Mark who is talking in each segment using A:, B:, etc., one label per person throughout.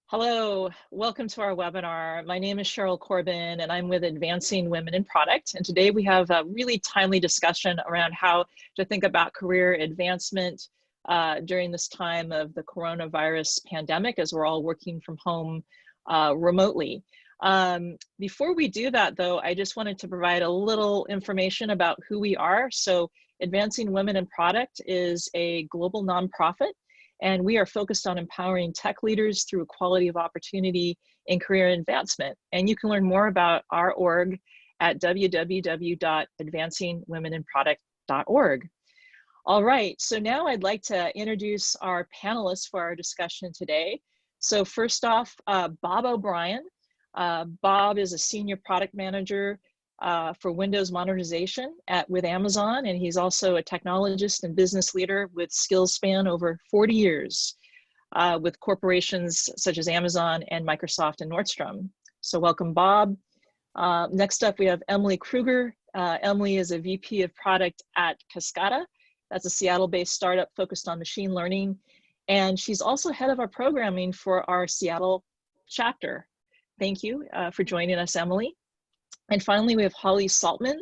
A: Hello, welcome to our webinar. My name is Cheryl Corbin and I'm with Advancing Women in Product. And today we have a really timely discussion around how to think about career advancement during this time of the coronavirus pandemic as we're all working from home remotely. Before we do that though, I just wanted to provide a little information about who we are. So Advancing Women in Product is a global nonprofit, and we are focused on empowering tech leaders through equality of opportunity in career advancement. And you can learn more about our org at www.advancingwomeninproduct.org. All right, so now I'd like to introduce our panelists for our discussion today. So first off, Bob O'Brien. Bob is a senior product manager for Windows modernization with Amazon, and he's also a technologist and business leader with skills span over 40 years with corporations such as Amazon and Microsoft and Nordstrom. So welcome, Bob. Next up, we have Emily Kruger. Emily is a VP of product at Cascada. That's a Seattle-based startup focused on machine learning. And she's also head of our programming for our Seattle chapter. Thank you for joining us, Emily. And finally, we have Holly Saltman.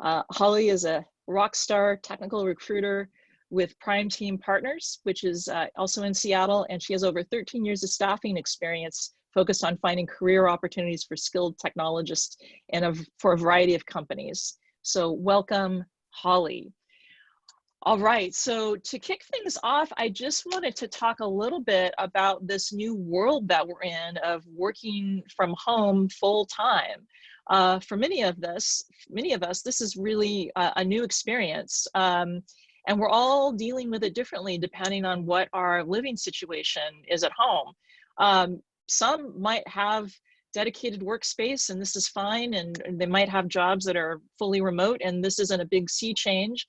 A: Holly is a rock star technical recruiter with Prime Team Partners, which is also in Seattle, and she has over 13 years of staffing experience focused on finding career opportunities for skilled technologists and for a variety of companies. So welcome, Holly. All right, so to kick things off, I just wanted to talk a little bit about this new world that we're in of working from home full time. For many of us, this is really a new experience. And we're all dealing with it differently depending on what our living situation is at home. Some might have dedicated workspace and this is fine, and they might have jobs that are fully remote and this isn't a big sea change.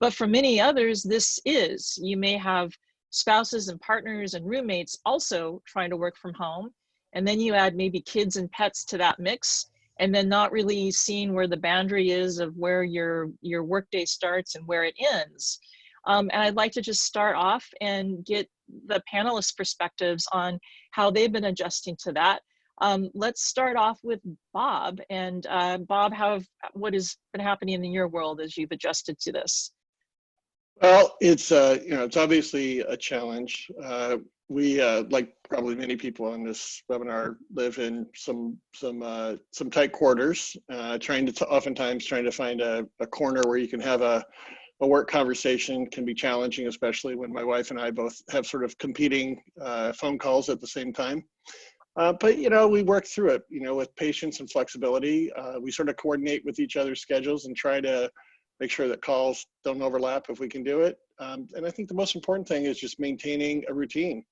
A: But for many others, this is. You may have spouses and partners and roommates also trying to work from home. And then you add maybe kids and pets to that mix, and then not really seeing where the boundary is of where your workday starts and where it ends. And I'd like to just start off and get the panelists' perspectives on how they've been adjusting to that. Let's start off with Bob. And Bob, what has been happening in your world as you've adjusted to this?
B: Well, it's it's obviously a challenge. We, like probably many people on this webinar, live in some tight quarters. Oftentimes trying to find a corner where you can have a work conversation can be challenging, especially when my wife and I both have sort of competing phone calls at the same time. But we work through it, with patience and flexibility. We sort of coordinate with each other's schedules and try to make sure that calls don't overlap if we can do it. And I think the most important thing is just maintaining a routine.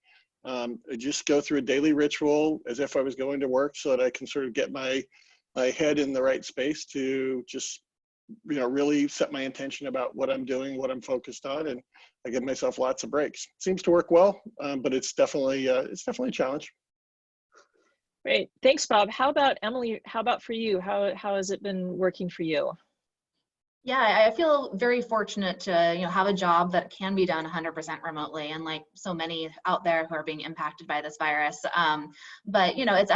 B: I just go through a daily ritual as if I was going to work so that I can sort of get my head in the right space to just, really set my intention about what I'm doing, what I'm focused on, and I give myself lots of breaks. Seems to work well, but it's definitely a challenge.
A: Great, thanks, Bob. How about Emily? How about for you? How has it been working for you?
C: Yeah, I feel very fortunate to have a job that can be done 100% remotely, and like so many out there who are being impacted by this virus. But it's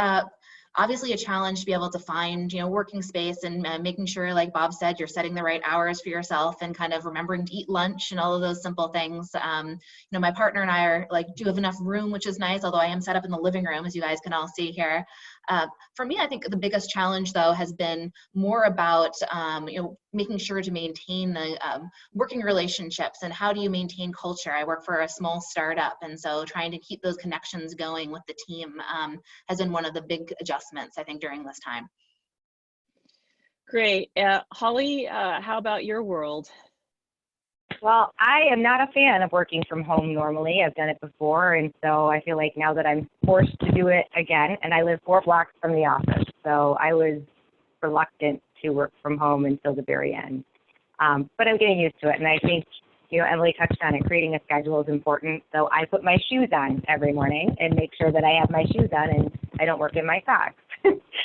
C: obviously a challenge to be able to find working space and making sure, like Bob said, you're setting the right hours for yourself and kind of remembering to eat lunch and all of those simple things. My partner and I do have enough room, which is nice, although I am set up in the living room, as you guys can all see here. For me, I think the biggest challenge, though, has been more about making sure to maintain the working relationships, and how do you maintain culture. I work for a small startup, and so trying to keep those connections going with the team has been one of the big adjustments, I think, during this time.
A: Great. Holly, how about your world?
D: Well, I am not a fan of working from home normally. I've done it before, and so I feel like now that I'm forced to do it again, and I live 4 blocks from the office, so I was reluctant to work from home until the very end. But I'm getting used to it, and I think, Emily touched on it, creating a schedule is important. So I put my shoes on every morning and make sure that I have my shoes on and I don't work in my socks.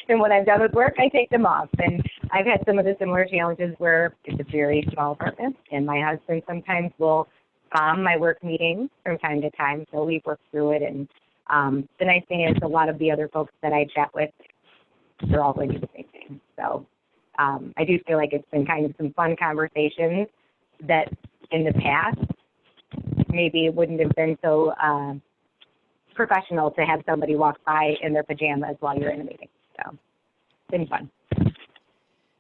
D: And when I'm done with work, I take them off. And I've had some of the similar challenges where it's a very small apartment, and my husband sometimes will bomb my work meetings from time to time. So we've worked through it, and The nice thing is a lot of the other folks that I chat with, they're all going to do the same thing. So I do feel like it's been kind of some fun conversations that in the past maybe it wouldn't have been so professional to have somebody walk by in their pajamas while you're in a meeting. So it's been fun.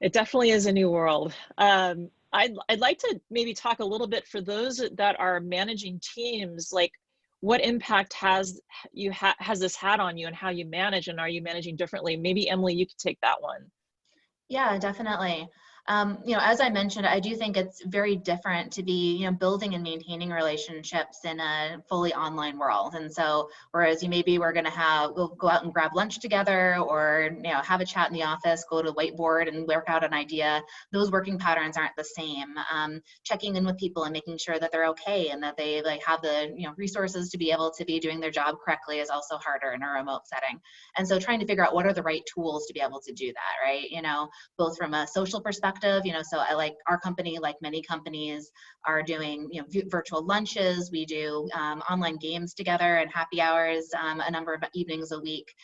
A: It definitely is a new world. I'd like to maybe talk a little bit for those that are managing teams, like what impact has this had on you and how you manage, and are you managing differently? Maybe Emily, you could take that one.
C: Yeah, definitely. As I mentioned, I do think it's very different to be, building and maintaining relationships in a fully online world. And so, whereas we're going to we'll go out and grab lunch together, or, have a chat in the office, go to the whiteboard and work out an idea, those working patterns aren't the same. Checking in with people and making sure that they're okay and that they have the, resources to be able to be doing their job correctly is also harder in a remote setting. And so trying to figure out what are the right tools to be able to do that, right? Both from a social perspective, so I like our company, like many companies, are doing, virtual lunches. We do online games together and happy hours a number of evenings a week.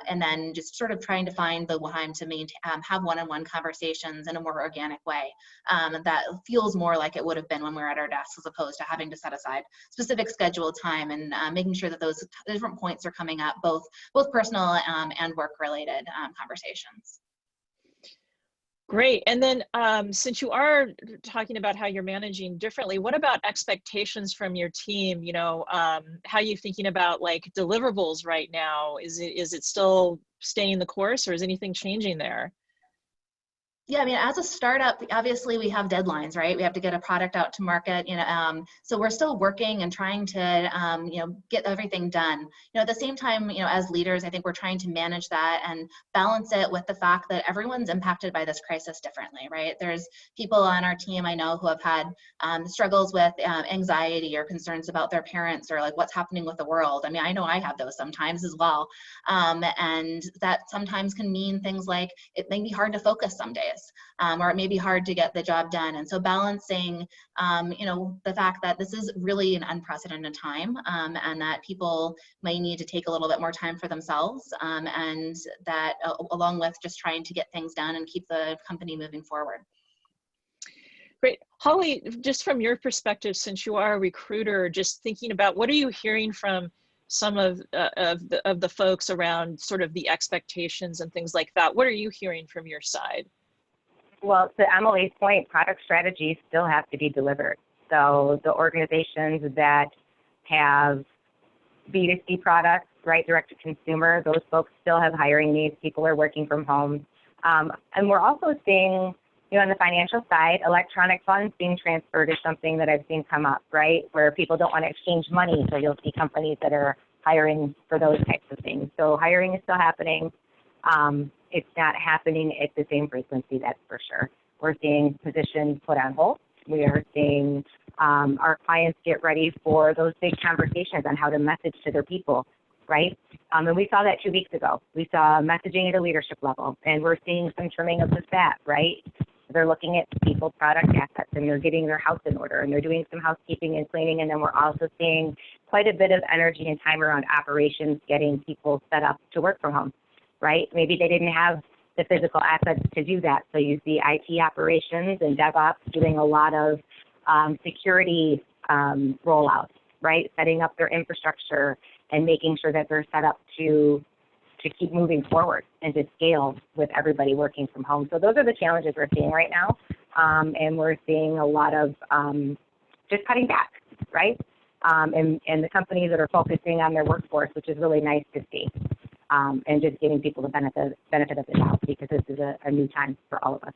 C: And then just sort of trying to find the time to have one-on-one conversations in a more organic way that feels more like it would have been when we were at our desks, as opposed to having to set aside specific scheduled time, and making sure that those different points are coming up, both personal and work-related conversations.
A: Great. And then since you are talking about how you're managing differently, what about expectations from your team? How are you thinking about like deliverables right now? Is it still staying the course, or is anything changing there?
C: Yeah, as a startup, obviously we have deadlines, right? We have to get a product out to market, so we're still working and trying to, get everything done. At the same time, as leaders, I think we're trying to manage that and balance it with the fact that everyone's impacted by this crisis differently, right? There's people on our team I know who have had struggles with anxiety or concerns about their parents, or like what's happening with the world. I know I have those sometimes as well. And that sometimes can mean things like it may be hard to focus some days. Or it may be hard to get the job done. And so balancing, the fact that this is really an unprecedented time, and that people may need to take a little bit more time for themselves, and that along with just trying to get things done and keep the company moving forward.
A: Great. Holly, just from your perspective, since you are a recruiter, just thinking about what are you hearing from some of the folks around sort of the expectations and things like that? What are you hearing from your side?
D: Well, to Emily's point, product strategies still have to be delivered. So the organizations that have B2C products, right, direct to consumer, those folks still have hiring needs. People are working from home. And we're also seeing, on the financial side, electronic funds being transferred is something that I've seen come up, right, where people don't want to exchange money. So you'll see companies that are hiring for those types of things. So hiring is still happening. It's not happening at the same frequency, that's for sure. We're seeing positions put on hold. We are seeing our clients get ready for those big conversations on how to message to their people, right? And we saw that 2 weeks ago. We saw messaging at a leadership level, and we're seeing some trimming of the fat, right? They're looking at people, product assets, and they're getting their house in order, and they're doing some housekeeping and cleaning, and then we're also seeing quite a bit of energy and time around operations, getting people set up to work from home. Right? Maybe they didn't have the physical assets to do that. So you see IT operations and DevOps doing a lot of security rollouts, right? Setting up their infrastructure and making sure that they're set up to keep moving forward and to scale with everybody working from home. So those are the challenges we're seeing right now. And we're seeing a lot of just cutting back, right? And the companies that are focusing on their workforce, which is really nice to see. And just giving people the benefit of the doubt, because this is a new time for all of us.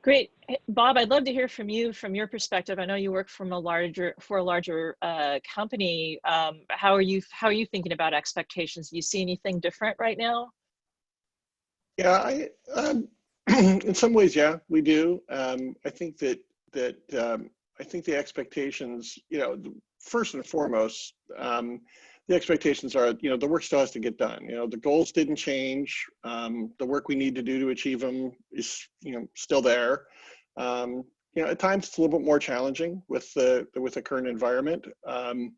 A: Great. Bob, I'd love to hear from you, from your perspective. I know you work for a larger company. How are you thinking about expectations? Do you see anything different right now?
B: Yeah, in some ways, yeah, we do. I think that I think the expectations, first and foremost, the expectations are, the work still has to get done. The goals didn't change. The work we need to do to achieve them is, still there. At times it's a little bit more challenging with the current environment. And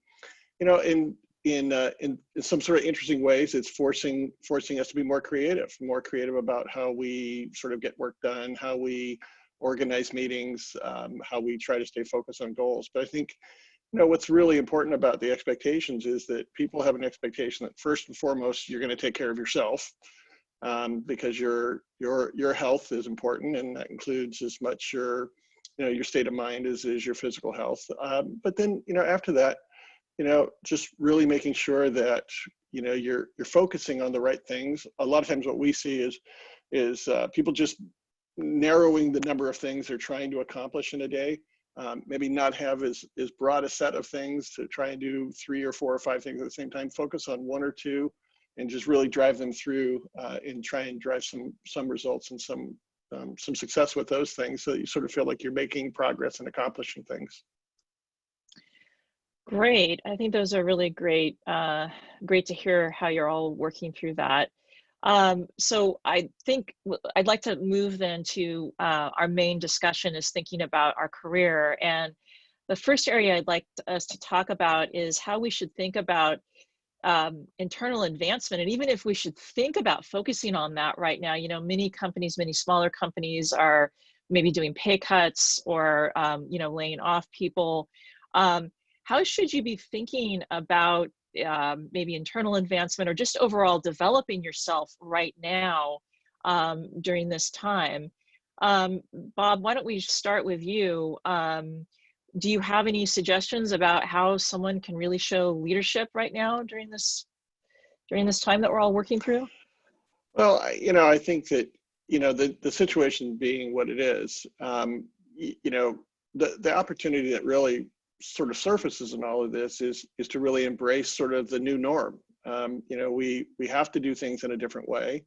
B: in some sort of interesting ways, it's forcing us to be more creative about how we sort of get work done, how we organize meetings, how we try to stay focused on goals. But I think, what's really important about the expectations is that people have an expectation that first and foremost, you're going to take care of yourself, because your health is important, and that includes as much your state of mind as is your physical health. But then, after that, just really making sure that, you're focusing on the right things. A lot of times what we see is people just narrowing the number of things they're trying to accomplish in a day. Maybe not have as broad a set of things to try and do 3 or 4 or 5 things at the same time. Focus on 1 or 2 and just really drive them through, and try and drive some results and some success with those things, so that you sort of feel like you're making progress and accomplishing things.
A: Great. I think those are really great. Great to hear how you're all working through that. So I think I'd like to move then to our main discussion is thinking about our career. And the first area I'd like us to talk about is how we should think about internal advancement. And even if we should think about focusing on that right now, many companies, many smaller companies are maybe doing pay cuts or, laying off people. How should you be thinking about maybe internal advancement or just overall developing yourself right now during this time? Bob, why don't we start with you? Do you have any suggestions about how someone can really show leadership right now during this time that we're all working through?
B: Well, I think that, the situation being what it is, the opportunity that really sort of surfaces in all of this is to really embrace sort of the new norm. We have to do things in a different way.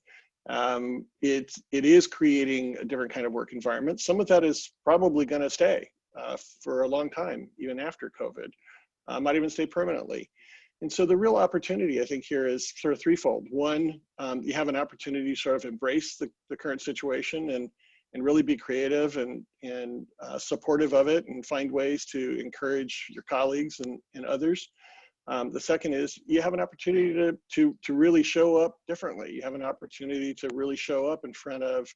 B: It is creating a different kind of work environment. Some of that is probably going to stay for a long time, even after COVID, might even stay permanently. And so the real opportunity, I think, here is sort of threefold. One, you have an opportunity to sort of embrace the current situation and really be creative and supportive of it, and find ways to encourage your colleagues and others. The second is you have an opportunity to really show up differently. You have an opportunity to really show up in front of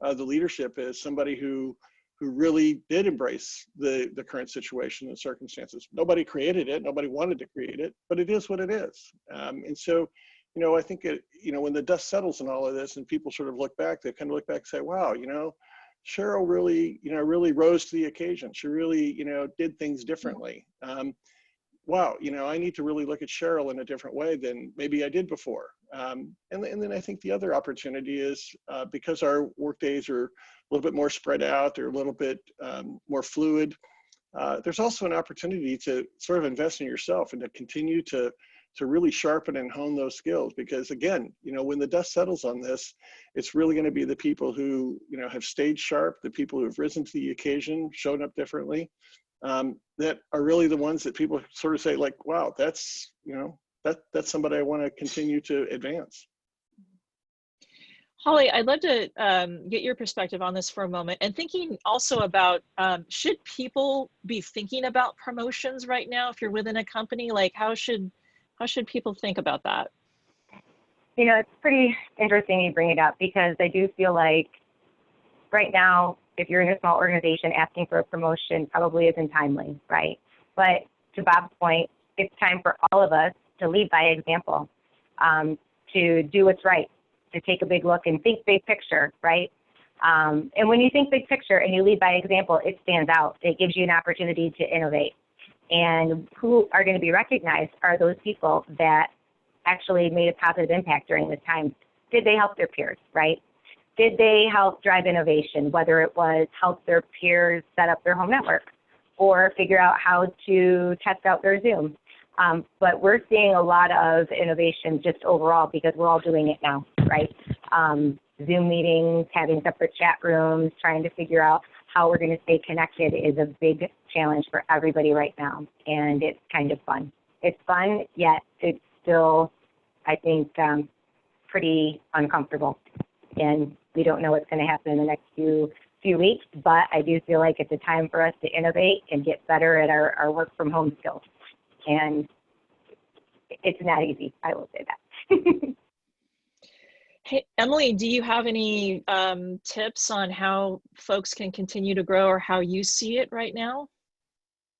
B: the leadership as somebody who really did embrace the current situation and circumstances. Nobody created it, nobody wanted to create it, but it is what it is. And so, I think when the dust settles in all of this and people sort of look back, they kind of look back and say, wow, Cheryl really, really rose to the occasion. She really, did things differently. Wow, I need to really look at Cheryl in a different way than maybe I did before. And then I think the other opportunity is because our work days are a little bit more spread out, they're a little bit more fluid. There's also an opportunity to sort of invest in yourself and to continue to really sharpen and hone those skills, because again, when the dust settles on this, it's really going to be the people who, have stayed sharp, the people who have risen to the occasion, shown up differently, that are really the ones that people sort of say like, wow, that's somebody I want to continue to advance.
A: Holly, I'd love to get your perspective on this for a moment, and thinking also about, should people be thinking about promotions right now if you're within a company? Like how should people think about that?
D: It's pretty interesting you bring it up, because I do feel like right now, if you're in a small organization, asking for a promotion probably isn't timely, right? But to Bob's point, it's time for all of us to lead by example, to do what's right, to take a big look and think big picture, right? And when you think big picture and you lead by example, it stands out. It gives you an opportunity to innovate. And who are going to be recognized are those people that actually made a positive impact during this time. Did they help their peers, right? Did they help drive innovation, whether it was help their peers set up their home network or figure out how to test out their Zoom? But we're seeing a lot of innovation just overall because we're all doing it now, right? Zoom meetings, having separate chat rooms, trying to figure out how we're going to stay connected is a big challenge for everybody right now. And it's kind of fun. It's fun, yet it's still, I think, pretty uncomfortable. And we don't know what's going to happen in the next few weeks, but I do feel like it's a time for us to innovate and get better at our work from home skills. And it's not easy. I will say that.
A: Hey, Emily, do you have any tips on how folks can continue to grow or how you see it right now?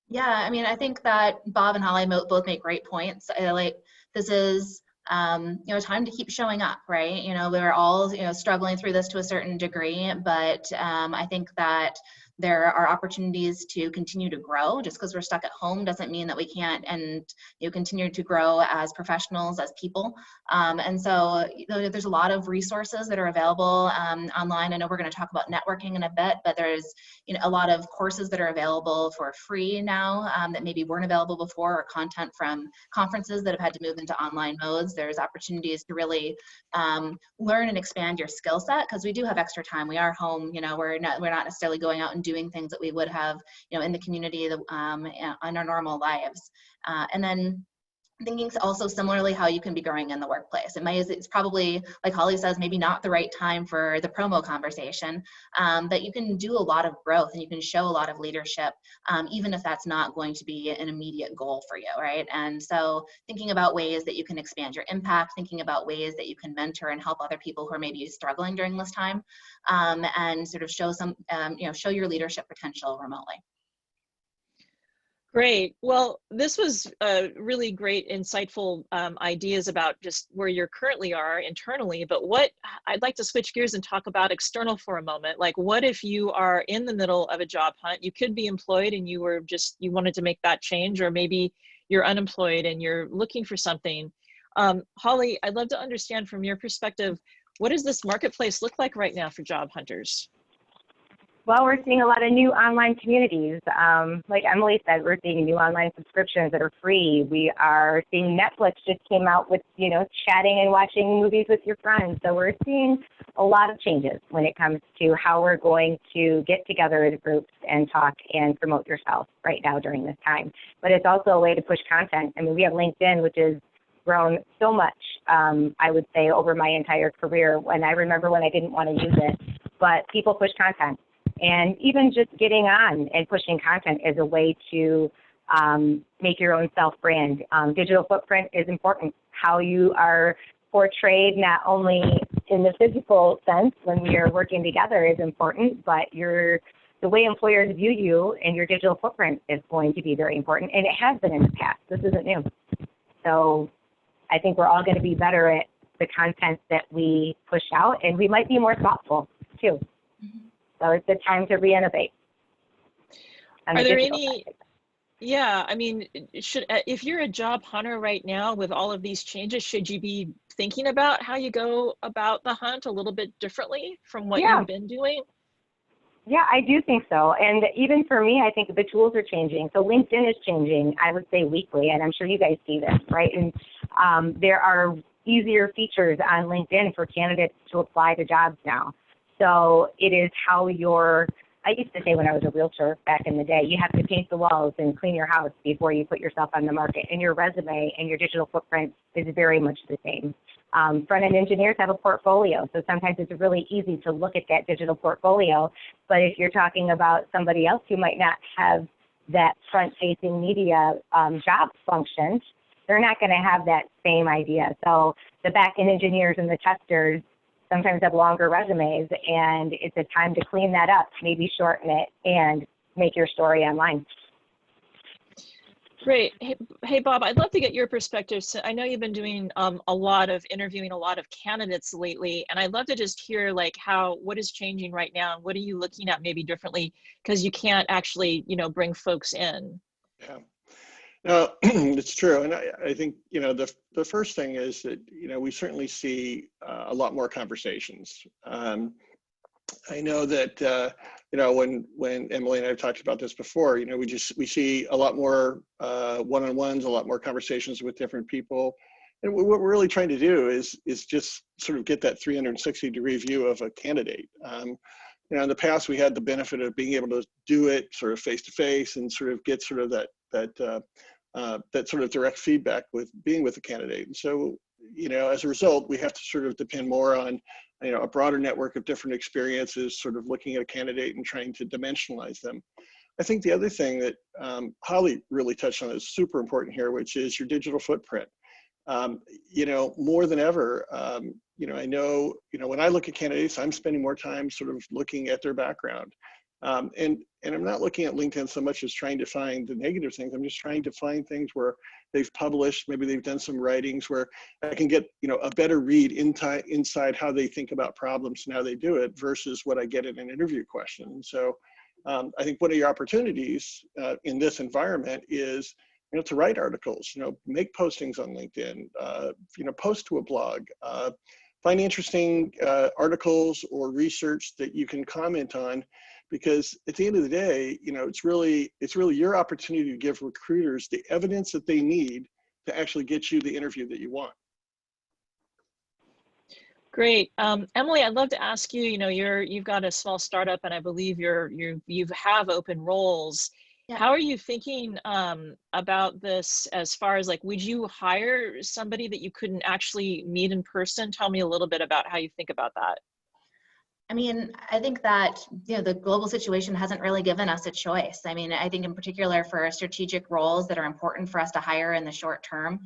C: Yeah, I mean, I think that Bob and Holly both make great points. Like, this is, time to keep showing up, right? We're all, struggling through this to a certain degree, but I think that there are opportunities to continue to grow. Just because we're stuck at home doesn't mean that we can't and continue to grow as professionals, as people. And so there's a lot of resources that are available online. I know we're going to talk about networking in a bit, but there's a lot of courses that are available for free now that maybe weren't available before, or content from conferences that have had to move into online modes. There's opportunities to really learn and expand your skill set, because we do have extra time. We are home, we're not necessarily going out and doing things that we would have, in the community in our normal lives. And then thinking also similarly how you can be growing in the workplace. It's probably, like Holly says, maybe not the right time for the promo conversation, but you can do a lot of growth and you can show a lot of leadership, even if that's not going to be an immediate goal for you, right? And so thinking about ways that you can expand your impact, thinking about ways that you can mentor and help other people who are maybe struggling during this time, and sort of show show your leadership potential remotely.
A: Great. Well, this was really great, insightful ideas about just where you currently are internally, but what I'd like to switch gears and talk about external for a moment. Like, what if you are in the middle of a job hunt? You could be employed and you wanted to make that change, or maybe you're unemployed and you're looking for something. Holly, I'd love to understand from your perspective, what does this marketplace look like right now for job hunters?
D: Well, we're seeing a lot of new online communities. Like Emily said, we're seeing new online subscriptions that are free. We are seeing Netflix just came out with, chatting and watching movies with your friends. So we're seeing a lot of changes when it comes to how we're going to get together as groups and talk and promote yourself right now during this time. But it's also a way to push content. I mean, we have LinkedIn, which has grown so much, I would say, over my entire career. When I remember when I didn't want to use it, but people push content. And even just getting on and pushing content is a way to make your own self-brand. Digital footprint is important. How you are portrayed, not only in the physical sense when we are working together, is important, but the way employers view you and your digital footprint is going to be very important. And it has been in the past. This isn't new. So I think we're all going to be better at the content that we push out, and we might be more thoughtful too. So it's the time to re-innovate.
A: Are there any, yeah, I mean, if you're a job hunter right now with all of these changes, should you be thinking about how you go about the hunt a little bit differently from what you've been doing?
D: Yeah, I do think so. And even for me, I think the tools are changing. So LinkedIn is changing, I would say weekly, and I'm sure you guys see this, right? And there are easier features on LinkedIn for candidates to apply to jobs now. So it is how I used to say when I was a realtor back in the day, you have to paint the walls and clean your house before you put yourself on the market. And your resume and your digital footprint is very much the same. Front-end engineers have a portfolio, so sometimes it's really easy to look at that digital portfolio. But if you're talking about somebody else who might not have that front-facing media job function, they're not going to have that same idea. So the back-end engineers and the testers sometimes have longer resumes, and it's a time to clean that up, maybe shorten it, and make your story online.
A: Great. Hey, Bob, I'd love to get your perspective. So I know you've been doing a lot of interviewing a lot of candidates lately, and I'd love to just hear like what is changing right now, and what are you looking at maybe differently, because you can't actually, bring folks in.
B: Yeah. No, it's true. And I think, the first thing is that, we certainly see a lot more conversations. I know that, when Emily and I have talked about this before, we see a lot more one-on-ones, a lot more conversations with different people. And what we're really trying to do is just sort of get that 360-degree view of a candidate. In the past, we had the benefit of being able to do it sort of face-to-face and sort of get sort of that sort of direct feedback with being with the candidate. And so, as a result, we have to sort of depend more on, a broader network of different experiences, sort of looking at a candidate and trying to dimensionalize them. I think the other thing that Holly really touched on is super important here, which is your digital footprint. You know, more than ever, you know, I know, you know, when I look at candidates, I'm spending more time sort of looking at their background. And I'm not looking at LinkedIn so much as trying to find the negative things. I'm just trying to find things where they've published, maybe they've done some writings where I can get, you know, a better read inside how they think about problems and how they do it versus what I get in an interview question. So I think one of your opportunities in this environment is, you know, to write articles, you know, make postings on LinkedIn, you know, post to a blog, find interesting articles or research that you can comment on, because at the end of the day, you know, it's really your opportunity to give recruiters the evidence that they need to actually get you the interview that you want.
A: Great. Emily, I'd love to ask you, you know, you've got a small startup and I believe you have open roles.
C: Yeah.
A: How are you thinking about this as far as like, would you hire somebody that you couldn't actually meet in person? Tell me a little bit about how you think about that.
C: I mean, I think that, you know, the global situation hasn't really given us a choice. I mean, I think in particular for strategic roles that are important for us to hire in the short term,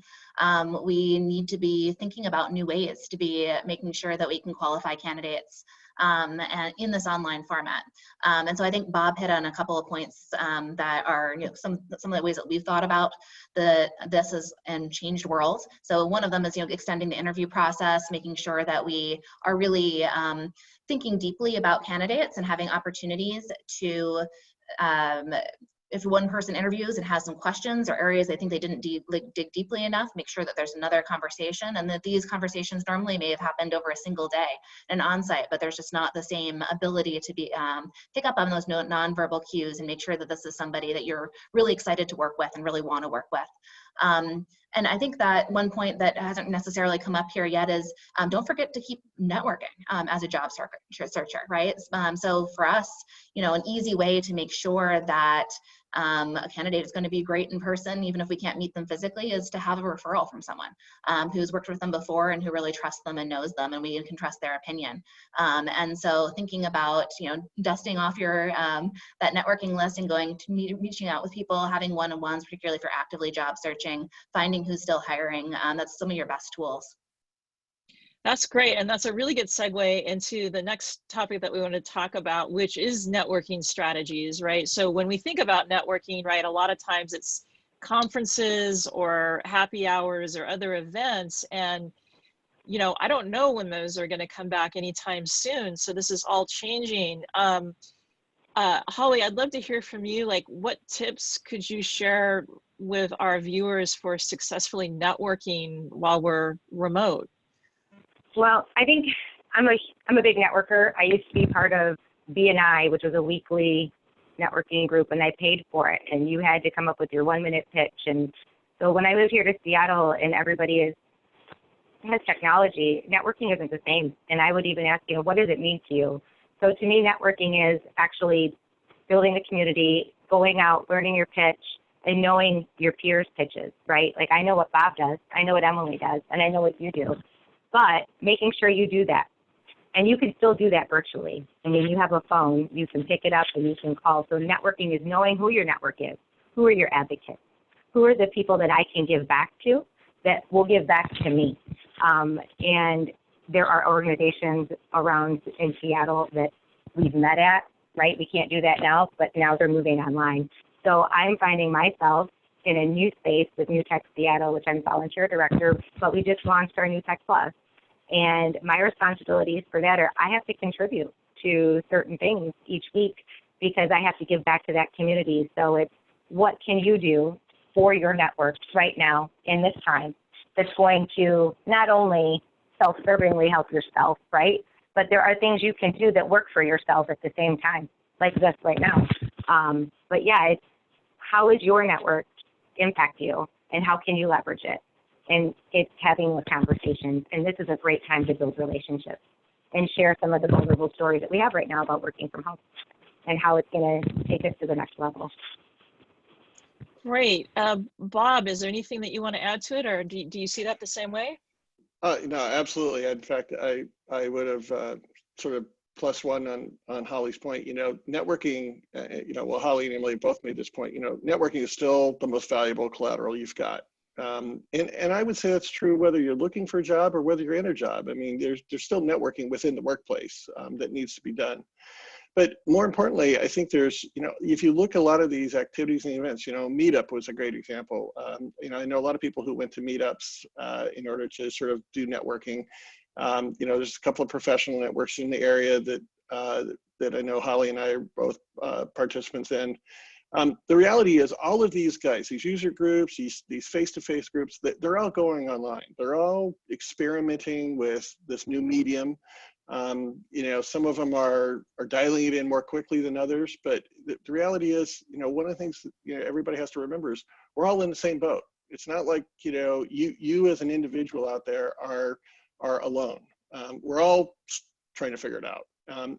C: we need to be thinking about new ways to be making sure that we can qualify candidates and in this online format. And so I think Bob hit on a couple of points that are, you know, some of the ways that we've thought about this is in changed world. So one of them is, you know, extending the interview process, making sure that we are really thinking deeply about candidates and having opportunities to, if one person interviews and has some questions or areas they think they didn't dig deeply enough, make sure that there's another conversation, and that these conversations normally may have happened over a single day and on-site, but there's just not the same ability to be pick up on those nonverbal cues and make sure that this is somebody that you're really excited to work with and really want to work with. And I think that one point that hasn't necessarily come up here yet is don't forget to keep networking as a job searcher, right? So for us, you know, an easy way to make sure that a candidate is going to be great in person, even if we can't meet them physically, is to have a referral from someone who's worked with them before and who really trusts them and knows them, and we can trust their opinion. And so thinking about, you know, dusting off your that networking list and going to reaching out with people, having one-on-ones, particularly for actively job searching, finding who's still hiring, that's some of your best tools.
A: That's great. And that's a really good segue into the next topic that we want to talk about, which is networking strategies, right? So when we think about networking, right, a lot of times it's conferences or happy hours or other events. And, you know, I don't know when those are going to come back anytime soon. So this is all changing. Holly, I'd love to hear from you. Like, what tips could you share with our viewers for successfully networking while we're remote?
D: Well, I think I'm a big networker. I used to be part of BNI, which was a weekly networking group, and I paid for it. And you had to come up with your 1-minute pitch. And so when I moved here to Seattle and everybody has technology, networking isn't the same. And I would even ask, you know, what does it mean to you? So to me, networking is actually building the community, going out, learning your pitch, and knowing your peers' pitches, right? Like, I know what Bob does, I know what Emily does, and I know what you do. But making sure you do that. And you can still do that virtually. I mean, you have a phone, you can pick it up and you can call. So networking is knowing who your network is. Who are your advocates? Who are the people that I can give back to that will give back to me? And there are organizations around in Seattle that we've met at, right? We can't do that now, but now they're moving online. So I'm finding myself in a new space with New Tech Seattle, which I'm volunteer director, but we just launched our New Tech Plus. And my responsibilities for that are I have to contribute to certain things each week because I have to give back to that community. So it's what can you do for your network right now in this time that's going to not only self-servingly help yourself, right? But there are things you can do that work for yourself at the same time, like this right now. But yeah, it's how is your network impact you and how can you leverage it? And it's having the conversations. And this is a great time to build relationships and share some of the vulnerable stories that we have right now about working from home and how it's going to take us to the next level.
A: Great. Bob, is there anything that you want to add to it, or do you see that the same way?
B: No, absolutely. In fact, I would have sort of +1 on Holly's point. You know, networking, you know, well, Holly and Emily both made this point. You know, networking is still the most valuable collateral you've got. And I would say that's true whether you're looking for a job or whether you're in a job. I mean, there's still networking within the workplace that needs to be done. But more importantly, I think there's, if you look at a lot of these activities and events, Meetup was a great example. I know a lot of people who went to meetups in order to sort of do networking. There's a couple of professional networks in the area that I know Holly and I are both participants in. The reality is all of these guys, these user groups, these face-to-face groups, they're all going online. They're all experimenting with this new medium. Some of them are dialing it in more quickly than others, but the reality is, one of the things that, everybody has to remember is we're all in the same boat. It's not like, you as an individual out there are alone. We're all trying to figure it out.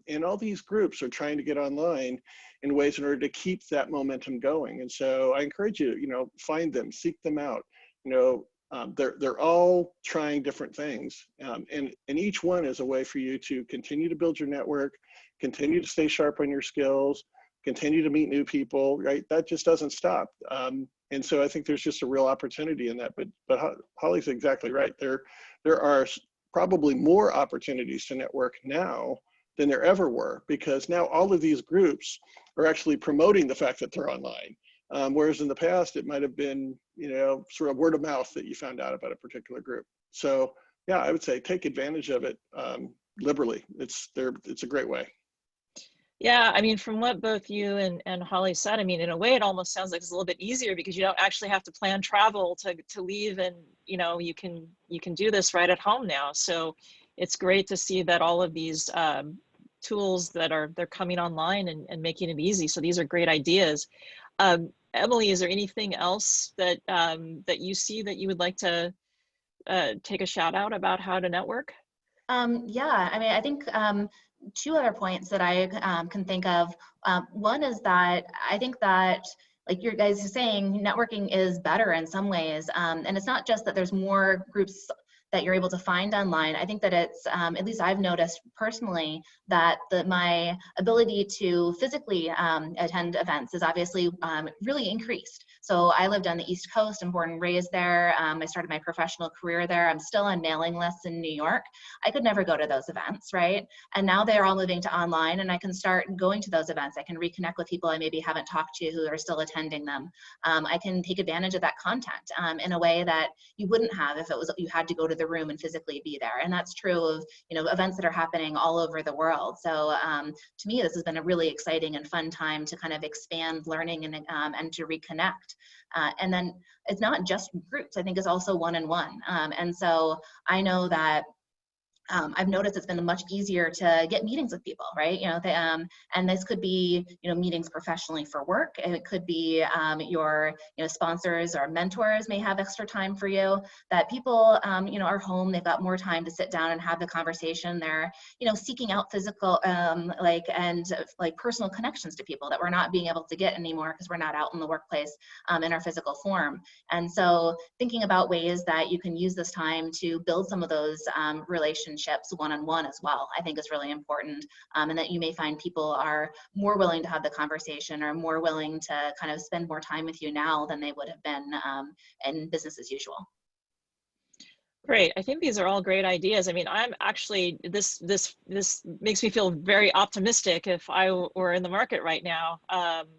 B: And all these groups are trying to get online in ways in order to keep that momentum going. And so I encourage you, find them, seek them out. They're all trying different things. And each one is a way for you to continue to build your network, continue to stay sharp on your skills, continue to meet new people, right? That just doesn't stop. And so I think there's just a real opportunity in that. But Holly's exactly right. There are probably more opportunities to network now than there ever were, because now all of these groups are actually promoting the fact that they're online. Whereas in the past, it might have been, sort of word of mouth that you found out about a particular group. So yeah, I would say take advantage of it liberally. It's a great way.
A: Yeah, I mean, from what both you and Holly said, I mean, in a way, it almost sounds like it's a little bit easier because you don't actually have to plan travel to leave, and you can do this right at home now. So it's great to see that all of these tools they're coming online and making it easy. So these are great ideas. Emily, is there anything else that that you see that you would like to take a shout out about how to network?
C: Yeah, I mean, I think two other points that I can think of. One is that I think that, like your guys are saying, networking is better in some ways. And it's not just that there's more groups that you're able to find online. I think that it's, at least I've noticed personally, that my ability to physically attend events is obviously really increased. So I lived on the East Coast. I'm born and raised there. I started my professional career there. I'm still on mailing lists in New York. I could never go to those events, right? And now they're all moving to online, and I can start going to those events. I can reconnect with people I maybe haven't talked to who are still attending them. I can take advantage of that content in a way that you wouldn't have if it was you had to go to the room and physically be there. And that's true of events that are happening all over the world. So to me, this has been a really exciting and fun time to kind of expand learning and to reconnect. And then it's not just groups. I think it's also one-on-one. And so I know that I've noticed it's been much easier to get meetings with people, right? And this could be, meetings professionally for work. And it could be your, sponsors or mentors may have extra time for you. That people, are home. They've got more time to sit down and have the conversation. They're, seeking out physical, personal connections to people that we're not being able to get anymore because we're not out in the workplace in our physical form. And so thinking about ways that you can use this time to build some of those relationships one-on-one as well, I think is really important. And that you may find people are more willing to have the conversation or more willing to kind of spend more time with you now than they would have been in business as usual.
A: Great. I think these are all great ideas. I mean, I'm actually, this makes me feel very optimistic if I were in the market right now,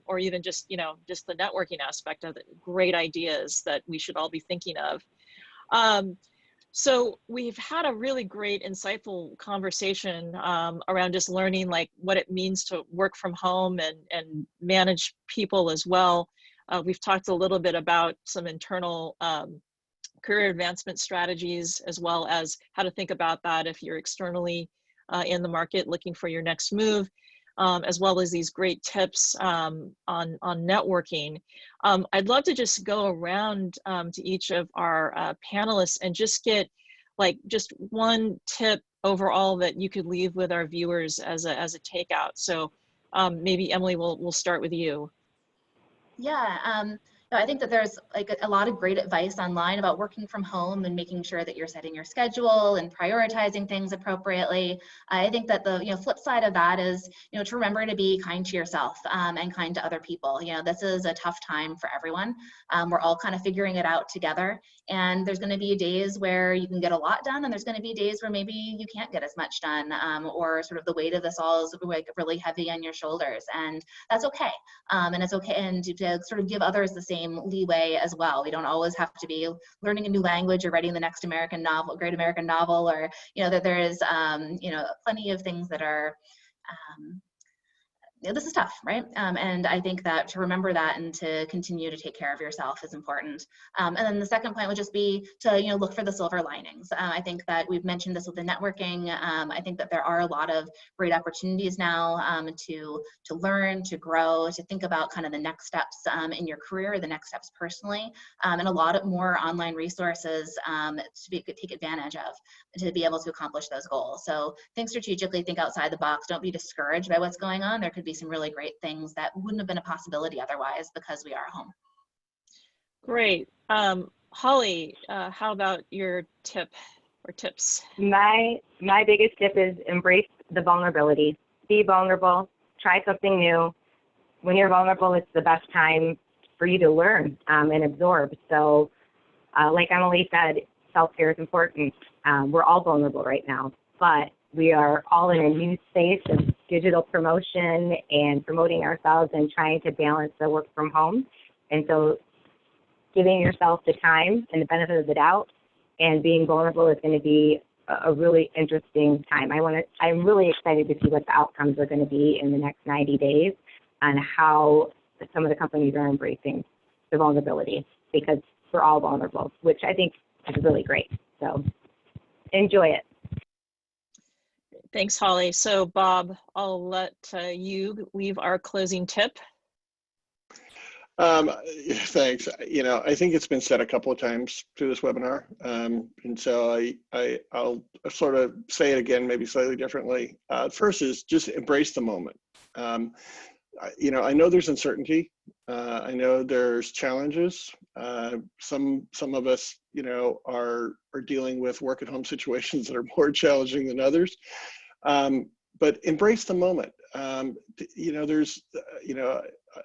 A: or even just, just the networking aspect of it. Great ideas that we should all be thinking of. So we've had a really great, insightful conversation around just learning like what it means to work from home and manage people as well. We've talked a little bit about some internal career advancement strategies, as well as how to think about that if you're externally in the market looking for your next move, as well as these great tips on networking. I'd love to just go around to each of our panelists and just get just one tip overall that you could leave with our viewers as a takeout. So maybe Emily, we'll start with you.
C: Yeah, I think that there's like a lot of great advice online about working from home and making sure that you're setting your schedule and prioritizing things appropriately. I think that the flip side of that is to remember to be kind to yourself and kind to other people. This is a tough time for everyone. We're all kind of figuring it out together, and there's going to be days where you can get a lot done, and there's going to be days where maybe you can't get as much done, or sort of the weight of this all is like really heavy on your shoulders, and that's okay. And it's okay, and to sort of give others the same leeway as well. We don't always have to be learning a new language or writing the next great American novel, or that there is plenty of things that are this is tough, right? And I think that to remember that and to continue to take care of yourself is important. And then the second point would just be to look for the silver linings. I think that we've mentioned this with the networking. I think that there are a lot of great opportunities now to learn, to grow, to think about kind of the next steps in your career, the next steps personally, and a lot of more online resources to take advantage of to be able to accomplish those goals. So think strategically, think outside the box. Don't be discouraged by what's going on. There could be some really great things that wouldn't have been a possibility otherwise because we are at home.
A: Great. Holly, how about your tip or tips?
D: My biggest tip is embrace the vulnerability. Be vulnerable. Try something new. When you're vulnerable, it's the best time for you to learn and absorb. So like Emily said, self-care is important. We're all vulnerable right now, but we are all in a new space of digital promotion and promoting ourselves and trying to balance the work from home. And so giving yourself the time and the benefit of the doubt and being vulnerable is going to be a really interesting time. I'm really excited to see what the outcomes are going to be in the next 90 days and how some of the companies are embracing the vulnerability, because we're all vulnerable, which I think is really great. So enjoy it.
A: Thanks, Holly. So Bob, I'll let you weave our closing tip.
B: Thanks. I think it's been said a couple of times through this webinar. And so I'll sort of say it again, maybe slightly differently. First is just embrace the moment. I know there's uncertainty. I know there's challenges. Some of us, are dealing with work at home situations that are more challenging than others. But embrace the moment. There's,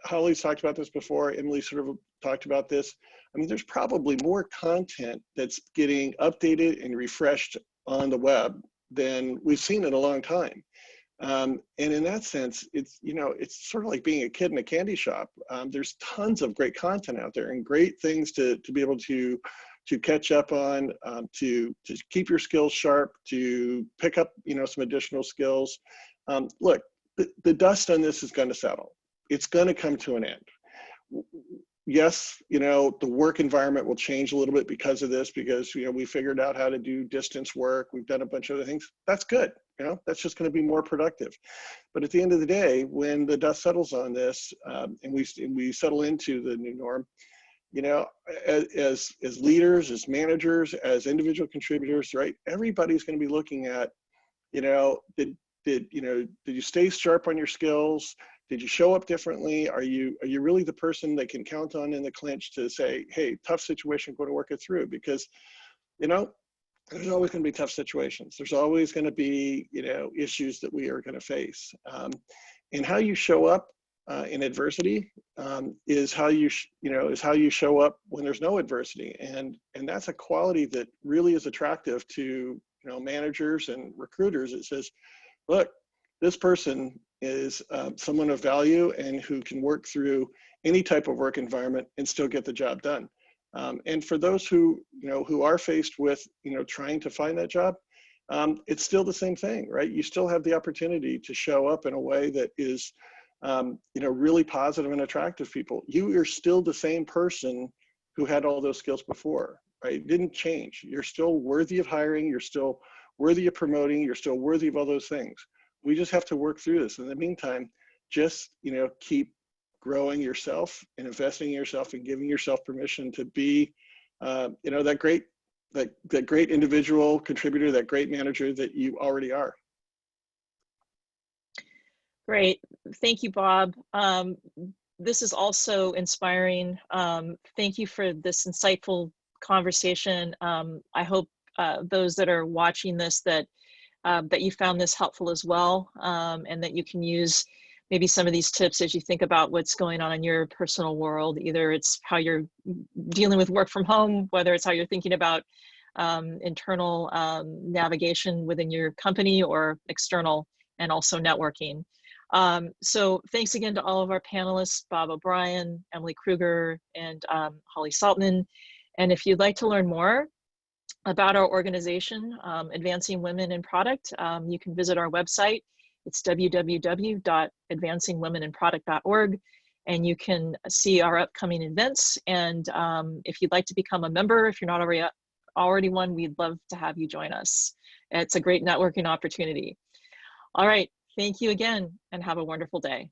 B: Holly's talked about this before. Emily sort of talked about this. I mean, there's probably more content that's getting updated and refreshed on the web than we've seen in a long time. And in that sense, it's sort of like being a kid in a candy shop. There's tons of great content out there and great things to be able to catch up on, to keep your skills sharp, to pick up, some additional skills. Look, the dust on this is going to settle. It's going to come to an end. Yes, the work environment will change a little bit because of this, because, we figured out how to do distance work. We've done a bunch of other things. That's good. That's just going to be more productive. But at the end of the day, when the dust settles on this and we settle into the new norm, as leaders, as managers, as individual contributors, right? Everybody's going to be looking at, did you stay sharp on your skills? Did you show up differently? Are you really the person that can count on in the clinch to say, hey, tough situation, go to work it through? Because, there's always going to be tough situations. There's always going to be, issues that we are going to face. And how you show up in adversity is how you show up when there's no adversity. And that's a quality that really is attractive to, managers and recruiters. It says, look, this person is someone of value and who can work through any type of work environment and still get the job done. And for those who are faced with, trying to find that job, it's still the same thing, right? You still have the opportunity to show up in a way that is, really positive and attractive to people. You are still the same person who had all those skills before, right? It didn't change. You're still worthy of hiring. You're still worthy of promoting. You're still worthy of all those things. We just have to work through this. In the meantime, just, keep growing yourself and investing in yourself and giving yourself permission to be, that great individual contributor, that great manager that you already are.
A: Great. Thank you, Bob. this is also inspiring. Thank you for this insightful conversation. I hope those that are watching this that you found this helpful as well, and that you can use maybe some of these tips as you think about what's going on in your personal world. Either it's how you're dealing with work from home, whether it's how you're thinking about internal navigation within your company or external, and also networking. So thanks again to all of our panelists, Bob O'Brien, Emily Kruger, and Holly Saltman. And if you'd like to learn more about our organization, Advancing Women in Product, you can visit our website. It's www.advancingwomeninproduct.org, and you can see our upcoming events. And if you'd like to become a member, if you're not already one, we'd love to have you join us. It's a great networking opportunity. All right, thank you again, and have a wonderful day.